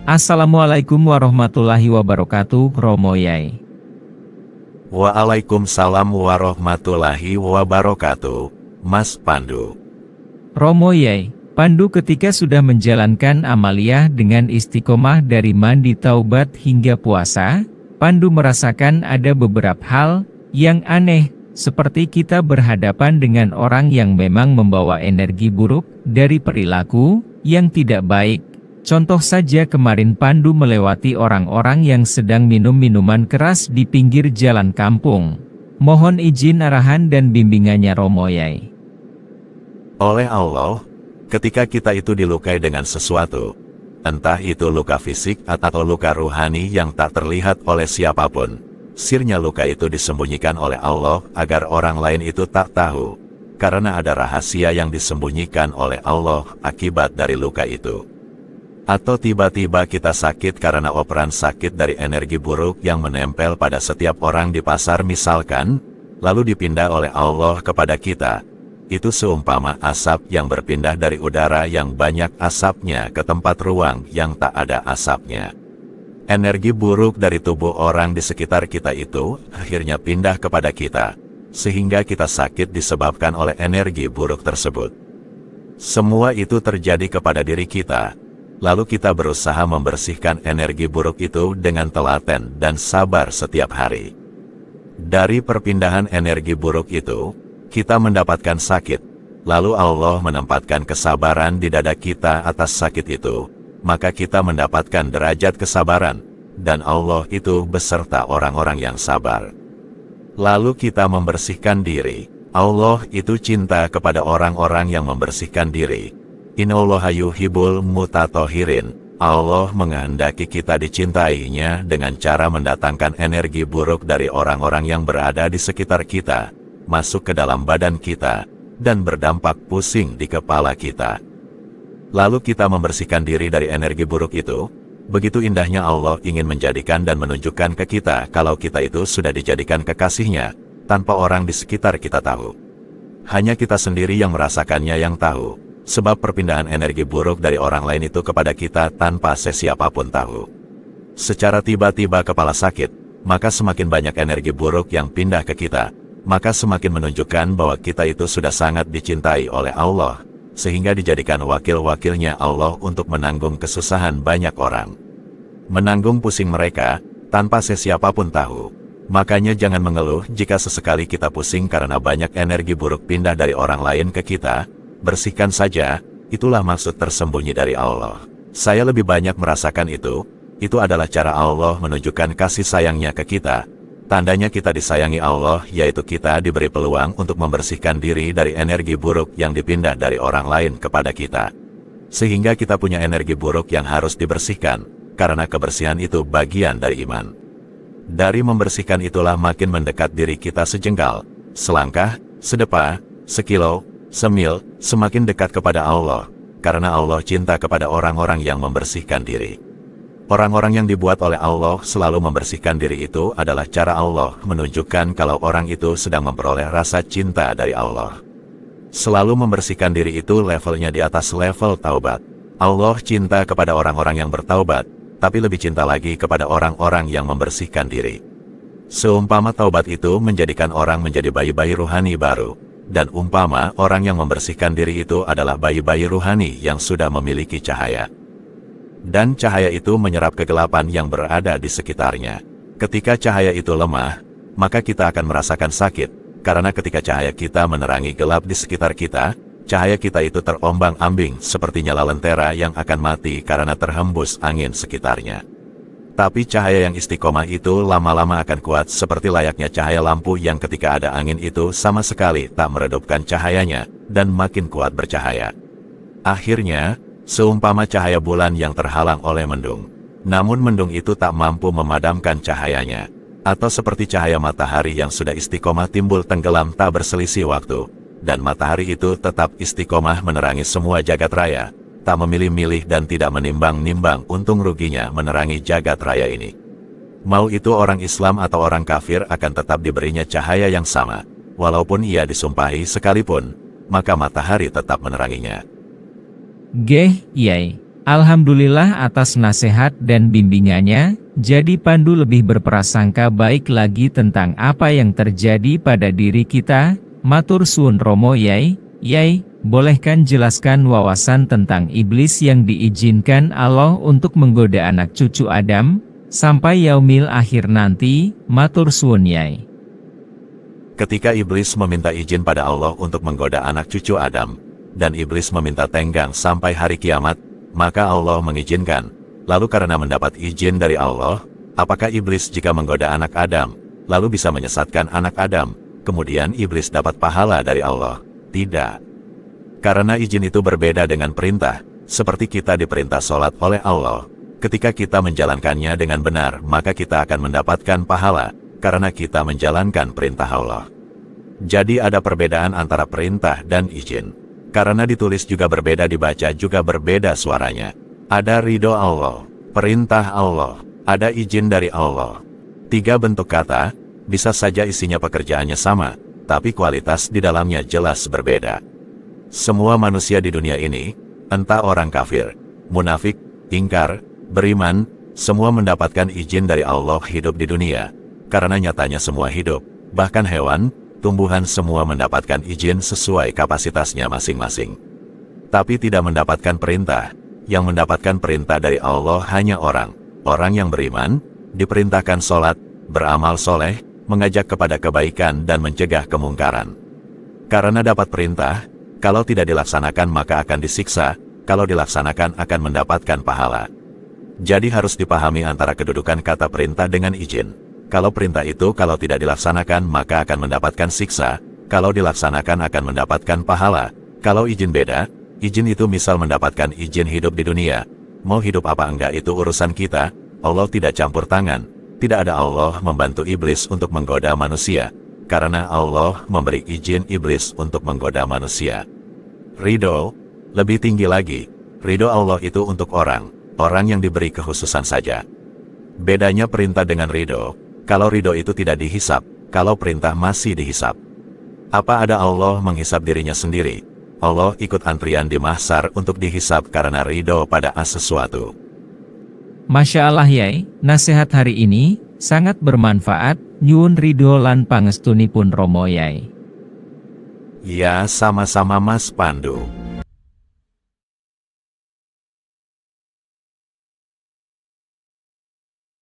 Assalamualaikum warahmatullahi wabarakatuh, Romo Yai. Waalaikumsalam warahmatullahi wabarakatuh, Mas Pandu. Romo Yai, Pandu ketika sudah menjalankan amaliyah dengan istiqomah dari mandi taubat hingga puasa, Pandu merasakan ada beberapa hal yang aneh, seperti kita berhadapan dengan orang yang memang membawa energi buruk dari perilaku yang tidak baik. Contoh saja kemarin Pandu melewati orang-orang yang sedang minum minuman keras di pinggir jalan kampung. Mohon izin arahan dan bimbingannya Romo Yai. Oleh Allah, ketika kita itu dilukai dengan sesuatu, entah itu luka fisik atau luka ruhani yang tak terlihat oleh siapapun, sirnya luka itu disembunyikan oleh Allah agar orang lain itu tak tahu, karena ada rahasia yang disembunyikan oleh Allah akibat dari luka itu. Atau tiba-tiba kita sakit karena operan sakit dari energi buruk yang menempel pada setiap orang di pasar misalkan, lalu dipindah oleh Allah kepada kita. Itu seumpama asap yang berpindah dari udara yang banyak asapnya ke tempat ruang yang tak ada asapnya. Energi buruk dari tubuh orang di sekitar kita itu akhirnya pindah kepada kita, sehingga kita sakit disebabkan oleh energi buruk tersebut. Semua itu terjadi kepada diri kita. Lalu kita berusaha membersihkan energi buruk itu dengan telaten dan sabar setiap hari. Dari perpindahan energi buruk itu, kita mendapatkan sakit. Lalu Allah menempatkan kesabaran di dada kita atas sakit itu, maka kita mendapatkan derajat kesabaran, dan Allah itu beserta orang-orang yang sabar. Lalu kita membersihkan diri. Allah itu cinta kepada orang-orang yang membersihkan diri. Innallaha yuhibbul mutatahhirin. Allah menghendaki kita dicintainya dengan cara mendatangkan energi buruk dari orang-orang yang berada di sekitar kita, masuk ke dalam badan kita, dan berdampak pusing di kepala kita. Lalu kita membersihkan diri dari energi buruk itu. Begitu indahnya Allah ingin menjadikan dan menunjukkan ke kita kalau kita itu sudah dijadikan kekasihnya, tanpa orang di sekitar kita tahu. Hanya kita sendiri yang merasakannya yang tahu. Sebab perpindahan energi buruk dari orang lain itu kepada kita tanpa sesiapapun tahu. Secara tiba-tiba kepala sakit, maka semakin banyak energi buruk yang pindah ke kita, maka semakin menunjukkan bahwa kita itu sudah sangat dicintai oleh Allah, sehingga dijadikan wakil-wakilnya Allah untuk menanggung kesusahan banyak orang. Menanggung pusing mereka, tanpa sesiapapun tahu. Makanya jangan mengeluh jika sesekali kita pusing karena banyak energi buruk pindah dari orang lain ke kita. Bersihkan saja, itulah maksud tersembunyi dari Allah. Saya lebih banyak merasakan itu adalah cara Allah menunjukkan kasih sayangnya ke kita. Tandanya kita disayangi Allah, yaitu kita diberi peluang untuk membersihkan diri dari energi buruk yang dipindah dari orang lain kepada kita. Sehingga kita punya energi buruk yang harus dibersihkan, karena kebersihan itu bagian dari iman. Dari membersihkan itulah makin mendekat diri kita sejengkal, selangkah, sedepa, sekilo, semil, semakin dekat kepada Allah, karena Allah cinta kepada orang-orang yang membersihkan diri. Orang-orang yang dibuat oleh Allah selalu membersihkan diri itu adalah cara Allah menunjukkan kalau orang itu sedang memperoleh rasa cinta dari Allah. Selalu membersihkan diri itu levelnya di atas level taubat. Allah cinta kepada orang-orang yang bertaubat, tapi lebih cinta lagi kepada orang-orang yang membersihkan diri. Seumpama taubat itu menjadikan orang menjadi bayi-bayi ruhani baru. Dan umpama orang yang membersihkan diri itu adalah bayi-bayi ruhani yang sudah memiliki cahaya. Dan cahaya itu menyerap kegelapan yang berada di sekitarnya. Ketika cahaya itu lemah, maka kita akan merasakan sakit, karena ketika cahaya kita menerangi gelap di sekitar kita, cahaya kita itu terombang-ambing seperti nyala lentera yang akan mati karena terhembus angin sekitarnya. Tapi cahaya yang istiqomah itu lama-lama akan kuat seperti layaknya cahaya lampu yang ketika ada angin itu sama sekali tak meredupkan cahayanya, dan makin kuat bercahaya. Akhirnya, seumpama cahaya bulan yang terhalang oleh mendung. Namun mendung itu tak mampu memadamkan cahayanya. Atau seperti cahaya matahari yang sudah istiqomah timbul tenggelam tak berselisih waktu. Dan matahari itu tetap istiqomah menerangi semua jagat raya. Tak memilih-milih dan tidak menimbang-nimbang untung ruginya menerangi jagat raya ini. Mau itu orang Islam atau orang kafir akan tetap diberinya cahaya yang sama. Walaupun ia disumpahi sekalipun, maka matahari tetap meneranginya. Geh, Yai. Alhamdulillah atas nasihat dan bimbingannya, jadi Pandu lebih berprasangka baik lagi tentang apa yang terjadi pada diri kita. Matur suwun Romo Yai. Yai, bolehkan jelaskan wawasan tentang iblis yang diizinkan Allah untuk menggoda anak cucu Adam, sampai yaumil akhir nanti? Matur suwun Yai. Ketika iblis meminta izin pada Allah untuk menggoda anak cucu Adam, dan iblis meminta tenggang sampai hari kiamat, maka Allah mengizinkan. Lalu karena mendapat izin dari Allah, apakah iblis jika menggoda anak Adam, lalu bisa menyesatkan anak Adam, kemudian iblis dapat pahala dari Allah? Tidak. Karena izin itu berbeda dengan perintah, seperti kita diperintah sholat oleh Allah. Ketika kita menjalankannya dengan benar, maka kita akan mendapatkan pahala, karena kita menjalankan perintah Allah. Jadi ada perbedaan antara perintah dan izin. Karena ditulis juga berbeda, dibaca juga berbeda suaranya. Ada ridho Allah, perintah Allah, ada izin dari Allah. 3 bentuk kata, bisa saja isinya pekerjaannya sama, tapi kualitas di dalamnya jelas berbeda. Semua manusia di dunia ini, entah orang kafir, munafik, ingkar, beriman, semua mendapatkan izin dari Allah hidup di dunia. Karena nyatanya semua hidup, bahkan hewan, tumbuhan semua mendapatkan izin sesuai kapasitasnya masing-masing. Tapi tidak mendapatkan perintah. Yang mendapatkan perintah dari Allah hanya orang yang beriman, diperintahkan sholat, beramal soleh, mengajak kepada kebaikan dan mencegah kemungkaran. Karena dapat perintah, kalau tidak dilaksanakan maka akan disiksa, kalau dilaksanakan akan mendapatkan pahala. Jadi harus dipahami antara kedudukan kata perintah dengan izin. Kalau perintah itu kalau tidak dilaksanakan maka akan mendapatkan siksa, kalau dilaksanakan akan mendapatkan pahala. Kalau izin beda, izin itu misal mendapatkan izin hidup di dunia. Mau hidup apa enggak itu urusan kita, Allah tidak campur tangan. Tidak ada Allah membantu iblis untuk menggoda manusia, karena Allah memberi izin iblis untuk menggoda manusia. Ridho, lebih tinggi lagi, ridho Allah itu untuk orang yang diberi kekhususan saja. Bedanya perintah dengan ridho. Kalau ridho itu tidak dihisap, kalau perintah masih dihisap. Apa ada Allah menghisap dirinya sendiri? Allah ikut antrian di mahsyar untuk dihisap karena ridho pada sesuatu. Masya Allah Yai, nasihat hari ini sangat bermanfaat. Nyuwun ridho lan pangestunipun Romo Yai. Ya, sama-sama Mas Pandu.